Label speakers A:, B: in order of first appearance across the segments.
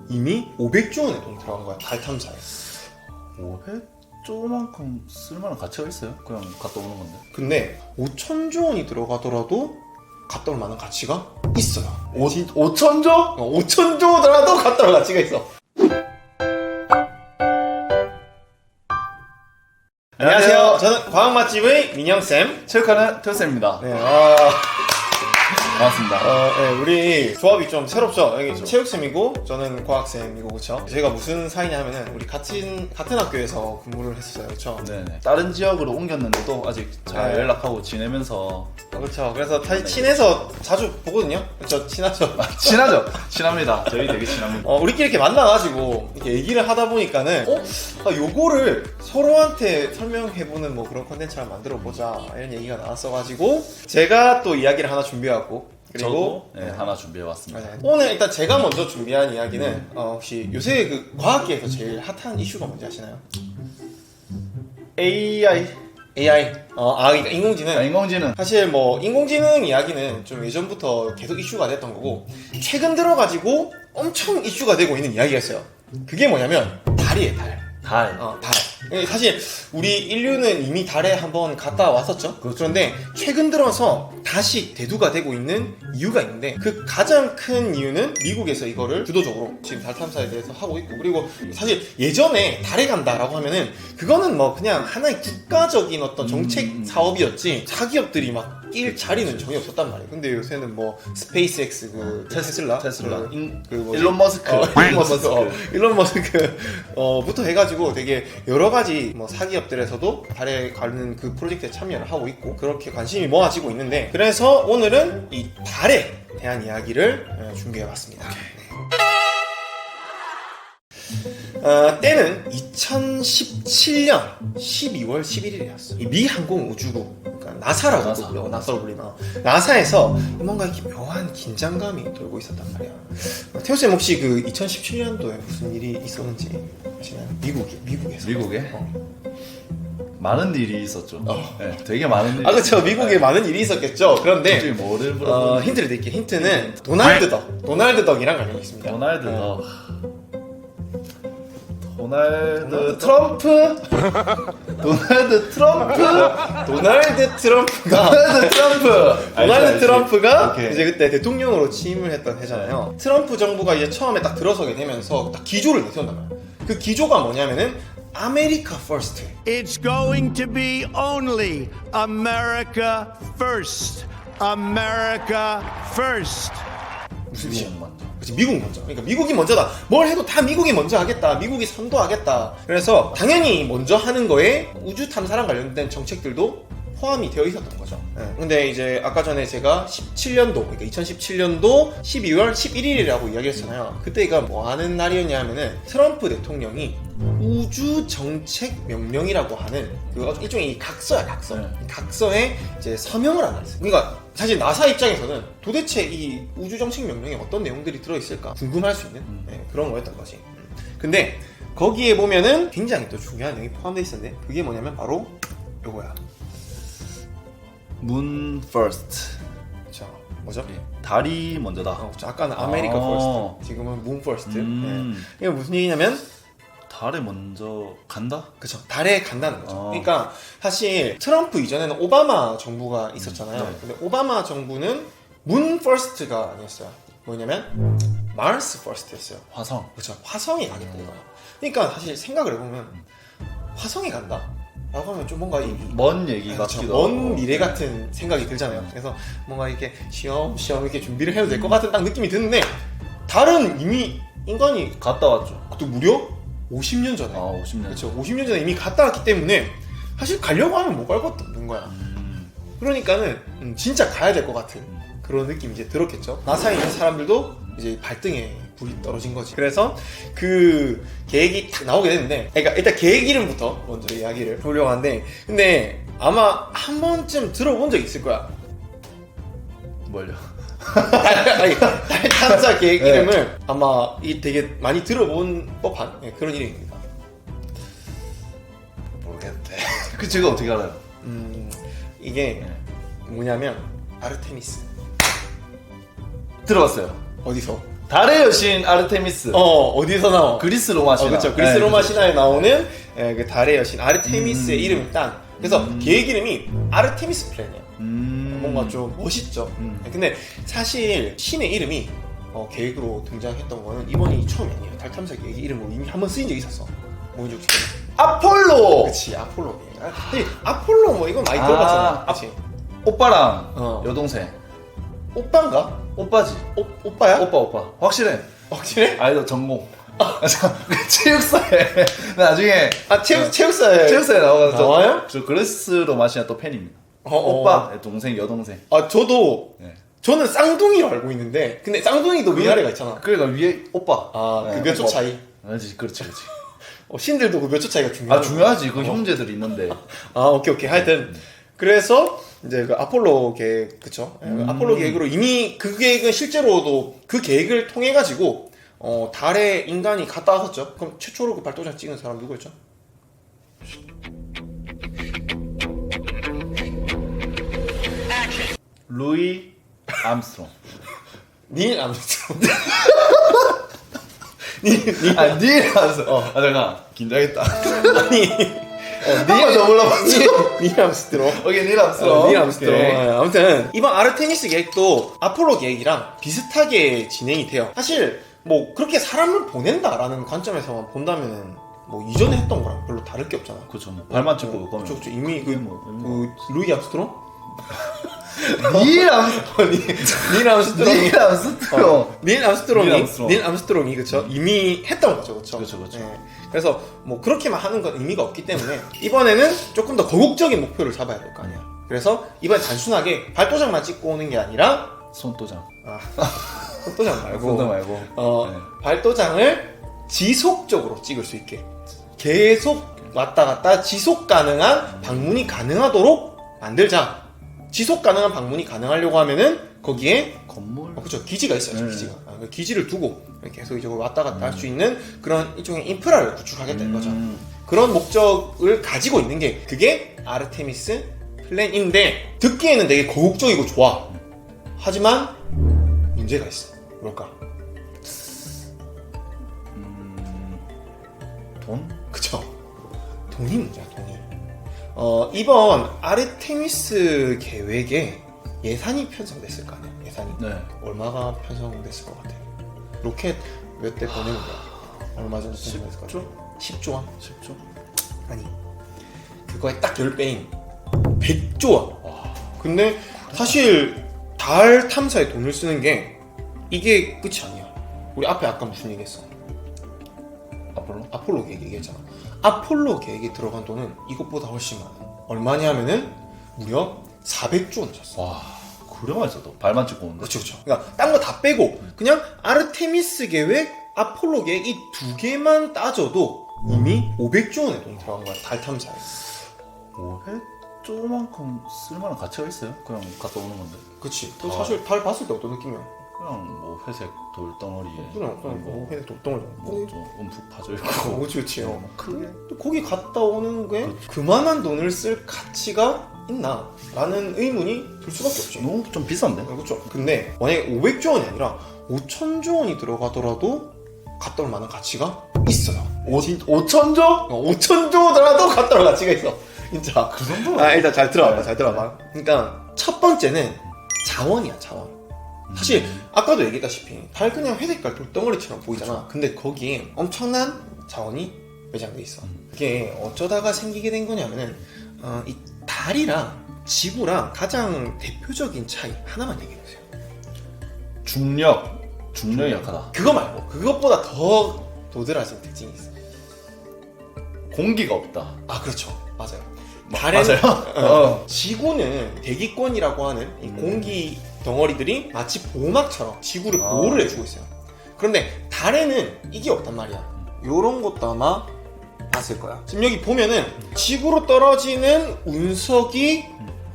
A: 이미 500조 원의 돈이 들어간 거야, 달 탐사에.
B: 500조만큼 쓸만한 가치가 있어요? 그냥 갔다 오는 건데.
A: 근데 5천조 원이 들어가더라도 갔다 올 만한 가치가 있어요.
B: 5천조?
A: 5천조더라도 갔다 올 가치가 있어. 안녕하세요. 저는 과학 맛집의 민영쌤.
B: 체육하는 태우쌤입니다.
A: 네,
B: 반갑습니다.
A: 네, 우리 조합이 좀 새롭죠? 여기 체육쌤이고, 저는 과학쌤이고, 그쵸? 저희가 무슨 사이냐 하면은, 우리 같은 학교에서 근무를 했었어요, 그쵸?
B: 네네. 다른 지역으로 옮겼는데도 아직 잘
A: 네.
B: 연락하고 지내면서.
A: 그렇죠. 그래서 사실 친해서 자주 보거든요. 그렇죠. 친하죠.
B: 친하죠? 친합니다. 저희 되게 친합니다.
A: 우리끼리 이렇게 만나가지고 이렇게 얘기를 하다 보니까는 요거를 서로한테 설명해보는 뭐 그런 컨텐츠를 만들어보자 이런 얘기가 나왔어가지고 제가 또 이야기를 하나 준비해왔고, 그리고
B: 저도 하나 준비해왔습니다.
A: 맞아요. 오늘 일단 제가 먼저 준비한 이야기는 혹시 요새 그 과학계에서 제일 핫한 이슈가 뭔지 아시나요?
B: AI.
A: 그러니까 인공지능.
B: 인공지능.
A: 사실 뭐 인공지능 이야기는 좀 예전부터 계속 이슈가 됐던 거고, 최근 들어가지고 엄청 이슈가 되고 있는 이야기가 있어요. 그게 뭐냐면 달이에요. 달. 사실 우리 인류는 이미 달에 한번 갔다 왔었죠. 그런데 최근 들어서 다시 대두가 되고 있는 이유가 있는데, 그 가장 큰 이유는 미국에서 이거를 주도적으로 지금 달 탐사에 대해서 하고 있고, 그리고 사실 예전에 달에 간다라고 하면은 그거는 뭐 그냥 하나의 국가적인 어떤 정책 사업이었지 사기업들이 막 낄 자리는 전혀 없었단 말이에요. 근데 요새는 뭐 스페이스X, 그 테슬라,
B: 일론 머스크,
A: 일론 머스크 부터 해가지고 되게 여러 가지 뭐 사기업들에서도 달에 가는 그 프로젝트에 참여를 하고 있고, 그렇게 관심이 모아지고 있는데, 그래서 오늘은 이 달에 대한 이야기를 준비해봤습니다. 때는 2017년 12월 11일이었어. 이 미 항공우주국, 그러니까 나사라고 부르고, 나사로 불리나, 나사에서 뭔가 이렇게 묘한 긴장감이 돌고 있었단 말이야. 태호쌤 혹시 그 2017년도에 무슨 일이 있었는지 아시나요? 미국에서.
B: 미국에? 많은 일이 있었죠. 네, 되게 많은 일이.
A: 그렇죠. 미국에 많은 일이 있었겠죠. 그런데
B: 뭐를
A: 힌트를 드릴게요. 힌트는 도널드 덕이랑 관련이 있습니다.
B: 도널드 트럼프? 도널드
A: 트럼프가
B: 오케이.
A: 이제 그때 대통령으로 취임을 했던 해잖아요. 트럼프 정부가 이제 처음에 딱 들어서게 되면서 딱 기조를 내세운단 말이에요. 그 기조가 뭐냐면은 아메리카 퍼스트.
C: It's going to be only America first. America first.
A: 무슨 뜻이야? 그치, 미국 먼저. 그러니까 미국이 먼저다. 뭘 해도 다 미국이 먼저 하겠다. 미국이 선도하겠다. 그래서 당연히 먼저 하는 거에 우주 탐사랑 관련된 정책들도 포함이 되어 있었던 거죠. 근데 이제 아까 전에 제가 2017년도 12월 11일이라고 이야기했잖아요. 그때가 뭐 하는 날이었냐 하면은 트럼프 대통령이 우주 정책 명령이라고 하는 그 일종의 각서야, 각서. 각서에 이제 서명을 안 했어요. 그러니까 사실 나사 입장에서는 도대체 이 우주 정책 명령에 어떤 내용들이 들어있을까 궁금할 수 있는 그런 거였던 거지. 근데 거기에 보면은 굉장히 또 중요한 내용이 포함되어 있었는데, 그게 뭐냐면 바로 요거야.
B: 문 퍼스트.
A: 자, 뭐죠?
B: 달이 먼저다.
A: 아까는 아메리카 퍼스트, 지금은 문 퍼스트. 이게 무슨 얘기냐면
B: 달에 먼저 간다?
A: 그쵸, 달에 간다는 거죠. 그러니까 사실 트럼프 이전에는 오바마 정부가 있었잖아요. 근데 오바마 정부는 문 퍼스트가 아니었어요. 뭐냐면 마르스 퍼스트였어요.
B: 화성.
A: 그쵸, 화성에 가겠다는 거예요. 그러니까 사실 생각을 해보면 화성에 간다 라고 하면 좀 뭔가
B: 먼 얘기 같기도 하고,
A: 먼 미래 같은 생각이 들잖아요. 그래서 뭔가 이렇게 시험시험 이렇게 준비를 해도 될 것 같은 딱 느낌이 드는데, 달은 이미 인간이
B: 갔다 왔죠.
A: 그것도 무려 50년 전에.
B: 50년.
A: 그렇죠. 50년 전에 이미 갔다 왔기 때문에 사실 가려고 하면 못 갈 것도 없는 거야. 그러니까는 진짜 가야 될 것 같은 그런 느낌이 이제 들었겠죠. 나사에 있는 사람들도 이제 발등에 불이 떨어진 거지. 그래서 그 계획이 딱 나오게 됐는데, 그러니까 일단 계획 이름부터 먼저 이야기를 해보려고 하는데, 근데 아마 한 번쯤 들어본 적 있을 거야.
B: 뭘요?
A: 달 탐사 계획 이름을 아마 이 되게 많이 들어본 법한 그런 이름입니다.
B: 모르겠는데. 그 제가 어떻게 알아요?
A: 이게 뭐냐면 아르테미스.
B: 들어봤어요.
A: 어디서?
B: 달의 여신 아르테미스.
A: 어디서 나와?
B: 그리스 로마 신화.
A: 그렇죠. 그리스 로마
B: 그쵸.
A: 신화에 나오는 그 달의 여신 아르테미스의 이름을 딴. 그래서 계획 이름이 아르테미스 플랜이에요. 뭔가 좀 멋있죠. 근데 사실 신의 이름이 계획으로 등장했던 거는 이번이 처음이 아니에요. 달 탐사 계획 이름으로 이미 한번 쓰인 적이 있었어. 뭔지 혹시
B: 아폴로.
A: 그렇지, 아폴로 계획. 사실 아폴로 뭐 이건 많이 들어봤잖아. 그렇지.
B: 오빠랑 여동생.
A: 오빠인가?
B: 오빠지.
A: 오빠야?
B: 오빠. 확실해.
A: 확실해?
B: 아이도 전공. 체육사에 나중에
A: 체육사에
B: 나와서
A: 나와요?
B: 저 그리스 로마 신화 또 팬입니다.
A: 어.
B: 오빠, 동생, 여동생.
A: 저도
B: 네.
A: 저는 쌍둥이로 알고 있는데 근데 쌍둥이도 위아래가 있잖아.
B: 그러니까 위에 오빠.
A: 그 몇 초 차이.
B: 그렇지.
A: 신들도 그 몇 초 차이가 중요해.
B: 중요하지. 그 형제들이 있는데.
A: 오케이. 하여튼 그래서 이제 그 아폴로 계획 그쵸? 아폴로 계획으로 이미 그 계획은 실제로도 그 계획을 통해 가지고 달에 인간이 갔다 왔었죠. 그럼 최초로 그 발도장 찍은 사람 누구였죠?
B: 루이 암스트롱.
A: 닐 암스트롱.
B: 닐 암스트롱. 잠깐. 긴장했다.
A: 아니
B: 한번 더 불러봤지.
A: 닐 암스트롱.
B: 오케이, 닐 암스트롱.
A: 닐 암스트롱.
B: 오케이.
A: 아무튼 이번 아르테미스 계획도 아폴로 계획이랑 비슷하게 진행이 돼요. 사실 뭐 그렇게 사람을 보낸다라는 관점에서만 본다면은 뭐 이전에 했던 거랑 별로 다를 게 없잖아.
B: 그쵸. 발만 찍고 그거면.
A: 그쵸. 이미 그
B: 뭐.
A: 루이 암스트롱?
B: 닐 암스트롱.
A: 닐 암스트롱.
B: 닐 암스트롱.
A: 닐 암스트롱이 그쵸? 이미 했던 거죠. 그쵸.
B: 그쵸.
A: 네. 그래서 뭐 그렇게만 하는 건 의미가 없기 때문에 이번에는 조금 더 거국적인 목표를 잡아야 될 거 아니야. 그래서 이번에 단순하게 발도장만 찍고 오는 게 아니라
B: 손도장.
A: 손도장 말고
B: 손도 말고. 네.
A: 발도장을 지속적으로 찍을 수 있게 계속 왔다 갔다 지속 가능한 방문이 가능하도록 만들자. 지속 가능한 방문이 가능하려고 하면은 거기에
B: 건물.
A: 그렇죠. 기지가 있어요.
B: 네.
A: 기지가. 그 기지를 두고 계속 이제 왔다 갔다 할 수 있는 그런 일종의 인프라를 구축하겠다는 거죠. 그런 목적을 가지고 있는 게 그게 아르테미스 플랜인데 듣기에는 되게 거국적이고 좋아. 하지만 문제가 있어. 뭘까?
B: 돈?
A: 그쵸. 돈이 문제야, 돈이. 이번 아르테미스 계획에 예산이 편성됐을 거 아니야, 예산이.
B: 네.
A: 얼마가 편성됐을 것 같아? 로켓 몇 대 보내는 거야? 얼마 정도 편성됐을 것 같아? 10조 원?
B: 10조?
A: 아니. 그거에 딱 10배인 100조 원. 근데 사실 달 탐사에 돈을 쓰는 게 이게 끝이 아니야. 우리 앞에 아까 무슨 얘기했어? 아폴로 계획 얘기했잖아. 아폴로 계획에 들어간 돈은 이것보다 훨씬 많아. 얼마냐 하면은 무려 400조 원 쳤어.
B: 와, 그래 많이 썼다. 발만 찍고 오는데.
A: 그렇죠. 그러니까 딴 거 다 빼고 그냥 아르테미스 계획, 아폴로 계획 이 두 개만 따져도 이미 500조 원의 돈이 들어간 거야. 달 탐사에.
B: 500조만큼 쓸만한 가치가 있어요? 그냥 갔다 오는 건데.
A: 그치. 또 사실 달 봤을 때 어떤 느낌이야?
B: 그냥 뭐 회색 돌덩어리에
A: 그냥 뭐 회색 돌덩어리.
B: 좀 움푹 파져 있고.
A: 그치.
B: 크게.
A: 또 거기 갔다 오는 게 그만한 돈을 쓸 가치가 있나? 라는 의문이 들 수밖에 없지.
B: 너무 좀 비싼데?
A: 그렇죠. 근데 만약에 500조 원이 아니라 5천조 원이 들어가더라도 갔다 올 만한 가치가 있어요.
B: 5천조?
A: 5천조더라도 갔다 올 가치가 있어. 진짜.
B: 그 정도?
A: 일단 잘 들어봐. 그러니까 첫 번째는 자원이야, 자원. 사실 아까도 얘기했다시피 달 그냥 회색깔 돌덩어리처럼 보이잖아. 근데 거기에 엄청난 자원이 매장돼 있어. 그게 어쩌다가 생기게 된 거냐면은 이 달이랑 지구랑 가장 대표적인 차이 하나만 얘기해주세요.
B: 중력이 약하다.
A: 그거 말고 그것보다 더 도드라진 특징이 있어.
B: 공기가 없다.
A: 그렇죠. 맞아요.
B: 맞아요?
A: 지구는 대기권이라고 하는 이 공기 덩어리들이 마치 보호막처럼 지구를 보호를 해주고 있어요. 그런데 달에는 이게 없단 말이야. 요런 것도 아마 봤을 거야. 지금 여기 보면은 지구로 떨어지는 운석이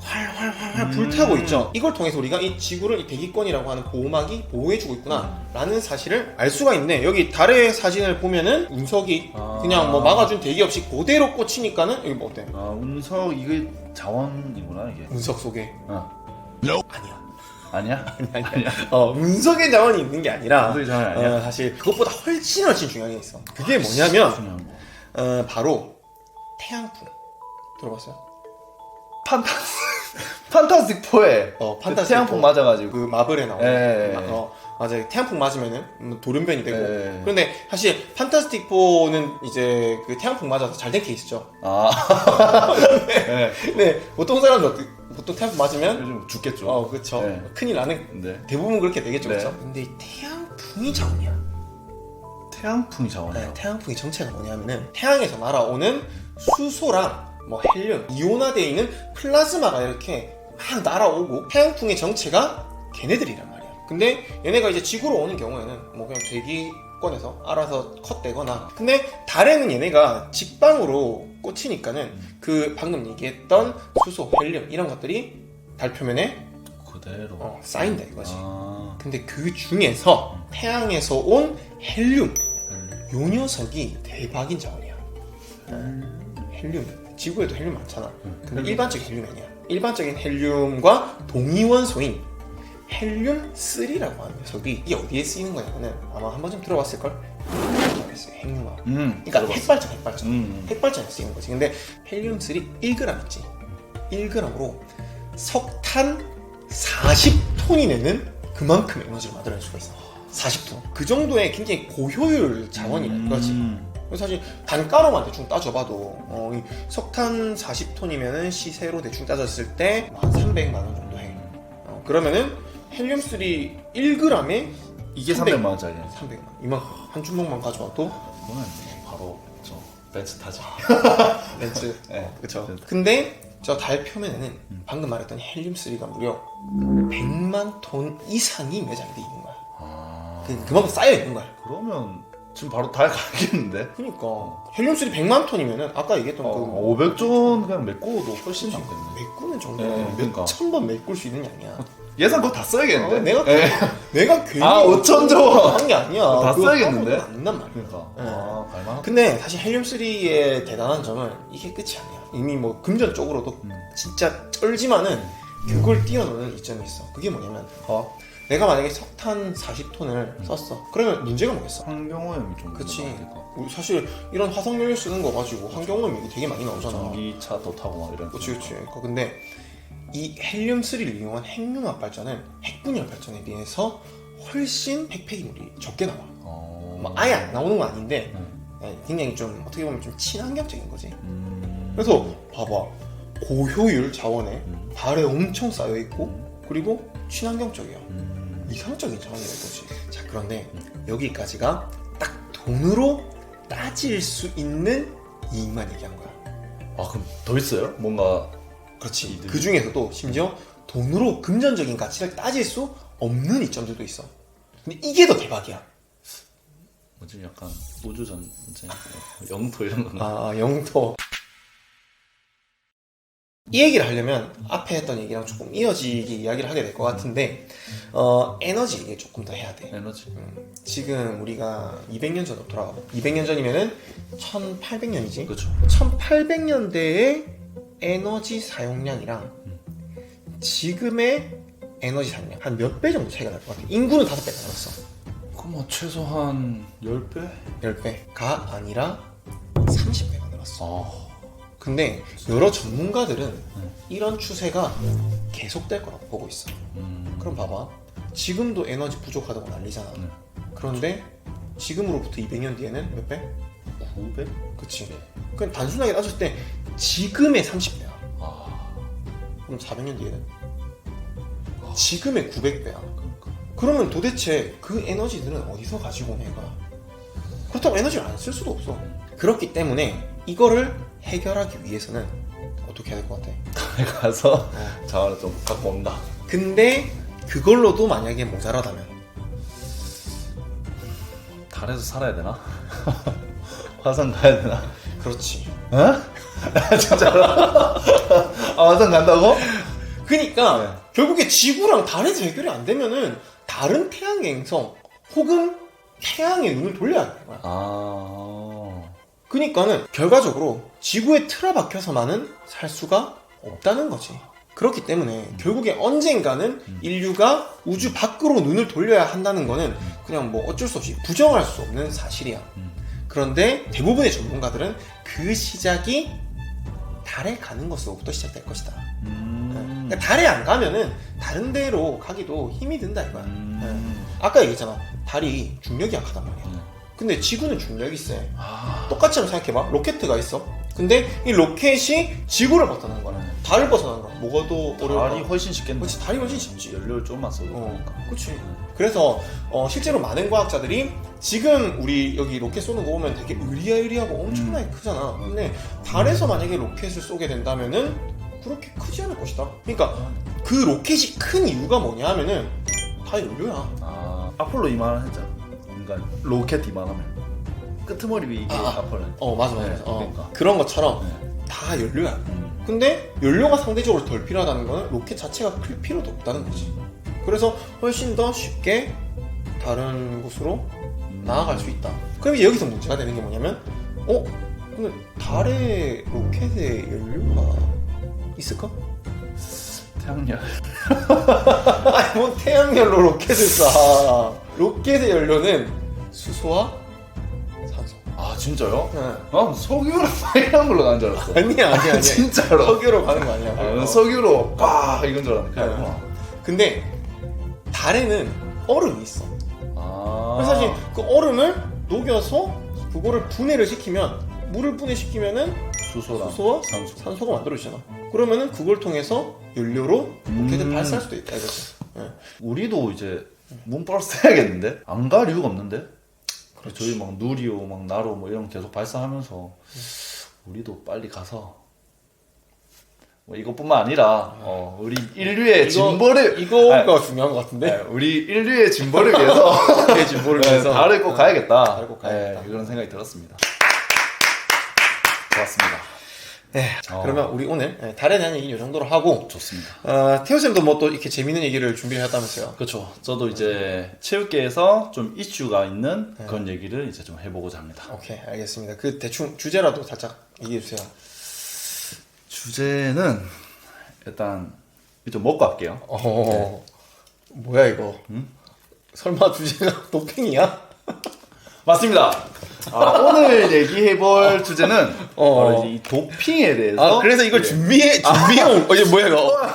A: 활활활 불타고 있죠. 이걸 통해서 우리가 이 지구를 이 대기권이라고 하는 보호막이 보호해주고 있구나 라는 사실을 알 수가 있네. 여기 달의 사진을 보면은 운석이 그냥 뭐 막아준 대기 없이 그대로 꽂히니까는 여기 뭐 어때?
B: 운석 이게 자원이구나 이게.
A: 운석 속에
C: Nope.
A: 아니야.
B: 아니야?
A: 아니야. 운석의 자원이 있는 게 아니라
B: 운석의 자원이 아니야?
A: 사실 그것보다 훨씬 중요한 게 있어. 그게 뭐냐면
B: 중요한 거.
A: 바로 태양풍. 들어봤어요?
B: 판타스틱 4에
A: 판타스틱
B: 태양풍
A: 4.
B: 맞아가지고
A: 그 마블에 나오는
B: 예.
A: 맞아요. 태양풍 맞으면은 돌연변이 되고.
B: 예.
A: 그런데 사실 판타스틱 4는 이제 그 태양풍 맞아서 잘 된 케이스죠.
B: 네.
A: 네, 보통 사람들 보통 태양풍 맞으면
B: 요즘 죽겠죠.
A: 그렇죠.
B: 네.
A: 큰일 나는
B: 네.
A: 대부분 그렇게 되겠죠,
B: 네.
A: 그렇죠? 근데 이 태양풍이 자원이야.
B: 태양풍이 자원이야.
A: 네, 태양풍의 정체가 뭐냐면은 태양에서 날아오는 수소랑 뭐 헬륨, 이온화되어 있는 플라즈마가 이렇게 막 날아오고 태양풍의 정체가 걔네들이란 말이야. 근데 얘네가 이제 지구로 오는 경우에는 뭐 그냥 대기권에서 알아서 컷되거나, 근데 달에는 얘네가 직방으로 꽂히니까는 그 방금 얘기했던 수소, 헬륨 이런 것들이 달 표면에
B: 그대로
A: 쌓인다 이거지.
B: 아.
A: 근데 그 중에서 태양에서 온 헬륨, 요 녀석이 대박인 자원이야. 헬륨. 지구에도 헬륨 많잖아. 근데 일반적인 헬륨이 아니야. 일반적인 헬륨과 동위원소인 헬륨3라고 하는 녀석이 이게 어디에 쓰이는 거냐면은 아마 한 번쯤 들어봤을걸? 핵융합. 그러니까 핵발전. 핵발전에 쓰이는 거지. 근데 헬륨3 1g 있지. 1g으로 석탄 40톤이 내는 그만큼 에너지를 만들어낼 수가 있어. 40톤. 그 정도의 굉장히 고효율 자원이라는 거지. 그래서 사실 단가로만 대충 따져봐도 이 석탄 40톤이면은 시세로 대충 따졌을 때 한 300만 원 정도 해. 그러면은 헬륨3 1g에
B: 이게 300만 원짜리야.
A: 300만 원. 이만 한 주먹만 가져와도
B: 그러면 바로 저 벤츠 타지.
A: 렌즈.
B: 네.
A: 그렇죠.
B: 네.
A: 근데 저 달 표면에는 방금 말했던 헬륨3가 무려 100만 톤 이상이 매장돼 있는 거야. 그만큼 쌓여 있는 거야.
B: 그러면 지금 바로 달 가겠는데?
A: 그러니까 헬륨3 100만 톤이면은 아까 얘기했던
B: 500톤 그냥 메꾸어도 훨씬 남겠네.
A: 메꾸는 정도
B: 네, 그러니까.
A: 몇천 번 메꿀 수 있는 게 아니야.
B: 예산 그거 다 써야겠는데?
A: 내가 괜히
B: 5천 조
A: 한게 아니야.
B: 다
A: 그거
B: 써야겠는데?
A: 하고는 안 된단 말이야.
B: 그러니까
A: 네.
B: 갈만하다.
A: 근데 사실 헬륨3의 대단한 점은 이게 끝이 아니야. 이미 뭐 금전 쪽으로도 진짜 쩔지만은 그걸 뛰어넘는 이점이 있어. 그게 뭐냐면 내가 만약에 석탄 40톤을 썼어. 그러면 문제가 뭐겠어?
B: 환경오염이 좀
A: 그치.
B: 많으니까.
A: 우리 사실 이런 화석연료 쓰는 거 가지고 환경오염이 되게 많이 나오잖아.
B: 전기차도 타고 막 이런.
A: 그치. 근데 이 헬륨3를 이용한 핵융합 발전은 핵분열 발전에 비해서 훨씬 핵폐기물이 적게 나와. 뭐 아예 안 나오는 건 아닌데 굉장히 좀 어떻게 보면 좀 친환경적인 거지. 그래서 봐봐, 고효율 자원에 달에 엄청 쌓여 있고 그리고 친환경적이야. 이상적인 자원이라 이거지. 자, 그런데 여기까지가 딱 돈으로 따질 수 있는 이익만 얘기한 거야.
B: 그럼 더 있어요? 뭔가.
A: 그렇지.
B: 이득이.
A: 그 중에서도 심지어 돈으로 금전적인 가치를 따질 수 없는 이점들도 있어. 근데 이게 더 대박이야.
B: 뭐지? 약간 우주전쟁, 영토 이런 건가?
A: 영토. 이 얘기를 하려면 앞에 했던 얘기랑 조금 이어지게 이야기를 하게 될 것 같은데 에너지 얘기 조금 더 해야 돼.
B: 에너지.
A: 지금 우리가 200년 전으로 돌아가. 200년 전이면은 1800년이지.
B: 그렇죠.
A: 1800년대의 에너지 사용량이랑 지금의 에너지 사용량 한 몇 배 정도 차이가 날 것 같아. 인구는 5배가 늘었어.
B: 그럼 뭐 최소한 10배?
A: 10배가 아니라 30배가 늘었어.
B: 아.
A: 근데 여러 전문가들은 이런 추세가 계속될 거라고 보고 있어. 그럼 봐봐, 지금도 에너지 부족하다고 난리잖아. 그런데 지금으로부터 200년 뒤에는 몇 배?
B: 900?
A: 그치. 그냥 단순하게 따졌을 때 지금의 30배야. 그럼 400년 뒤에는 지금의 900배야.
B: 그러니까.
A: 그러면 도대체 그 에너지들은 어디서 가지고 온 애가? 그렇다고 에너지를 안 쓸 수도 없어. 그렇기 때문에 이거를 해결하기 위해서는 어떻게 해야 될 것 같아?
B: 달에 가서 자원을 좀 갖고 온다.
A: 근데 그걸로도 만약에 모자라다면
B: 달에서 살아야 되나? 화성 가야 되나?
A: 그렇지.
B: 진짜로? 화성 간다고?
A: 그러니까 결국에 지구랑 달에서 해결이 안 되면은 다른 태양의 행성 혹은 태양의 눈을 돌려야 되는 거야. 그러니까는 결과적으로 지구에 틀어박혀서만은 살 수가 없다는 거지. 그렇기 때문에 결국에 언젠가는 인류가 우주 밖으로 눈을 돌려야 한다는 거는 그냥 뭐 어쩔 수 없이 부정할 수 없는 사실이야. 그런데 대부분의 전문가들은 그 시작이 달에 가는 것으로부터 시작될 것이다. 그러니까 달에 안 가면은 다른 데로 가기도 힘이 든다 이거야. 아까 얘기했잖아. 달이 중력이 약하단 말이야. 근데 지구는 중력이 세. 똑같이 한번 생각해봐. 로켓가 있어. 근데 이 로켓이 지구를 벗어난 거야. 달을 벗어난 거야. 뭐가 더 어려워?
B: 달이 훨씬 쉽겠네.
A: 그렇지, 달이 훨씬 쉽지.
B: 연료를 좀만 써도 되니까.
A: 그렇지. 그래서 실제로 많은 과학자들이 지금 우리 여기 로켓 쏘는 거 보면 되게 의리하고 엄청나게 크잖아. 근데 달에서 만약에 로켓을 쏘게 된다면은 그렇게 크지 않을 것이다. 그러니까 그 로켓이 큰 이유가 뭐냐 하면은 다 연료야.
B: 아폴로 이만한 했잖아. 그러니까 로켓 이만하면 끄트머리 이게 아폴로.
A: 맞아.
B: 네, 그러니까.
A: 그런 것처럼 다 연료야. 근데 연료가 상대적으로 덜 필요하다는 거는 로켓 자체가 클 필요도 없다는 거지. 그래서 훨씬 더 쉽게 다른 곳으로 나아갈 수 있다. 그럼 이제 여기서 문제가 되는 게 뭐냐면 근데 달에 로켓에 연료가 있을까?
B: 태양열.
A: 아니 뭐 태양열로 로켓을 쏴. 로켓의 연료는 수소와 산소.
B: 아 진짜요?
A: 네.
B: 석유로 이런 걸로 난 줄 알았어.
A: 아니야.
B: 진짜로.
A: 석유로 가는 거 아니야.
B: 석유로 빡 이건 줄 알았는데.
A: 네. 근데 달에는 얼음이 있어. 그래서 사실 그 얼음을 녹여서 그거를 분해를 시키면 물을 분해시키면은
B: 수소랑
A: 수소와
B: 산소.
A: 산소가 만들어지잖아. 그러면은 그걸 통해서 연료로 로켓을 발사할 수도 있다 이거지. 네.
B: 우리도 이제 문바로 써야겠는데? 안 갈 이유가 없는데? 저희 막 누리호, 막 나로 뭐 이런 거 계속 발사하면서 우리도 빨리 가서 뭐 이것뿐만 아니라 우리 인류의 진보를
A: 이거가 중요한 것 같은데.
B: 우리 인류의 진보를 위해서
A: 내 진보를 위해서
B: 달을 꼭 가야겠다.
A: 달을 꼭 가야겠다.
B: 그런 생각이 들었습니다. 좋았습니다.
A: 네, 그러면 우리 오늘 달에 대한 얘기 이 정도로 하고
B: 좋습니다.
A: 태호쌤도 뭐 또 이렇게 재밌는 얘기를 준비하셨다면서요?
B: 그렇죠. 저도 이제 체육계에서 좀 이슈가 있는 그런 얘기를 이제 좀 해보고자 합니다.
A: 오케이, 알겠습니다. 그 대충 주제라도 살짝 얘기해 주세요.
B: 주제는 일단 좀 먹고 할게요.
A: 뭐야 이거? 설마 주제가 도핑이야?
B: 맞습니다. 오늘 얘기해볼 주제는 바로 이제 이 도핑에 대해서.
A: 그래서 이걸 준비해 온 이게 뭐야 이거?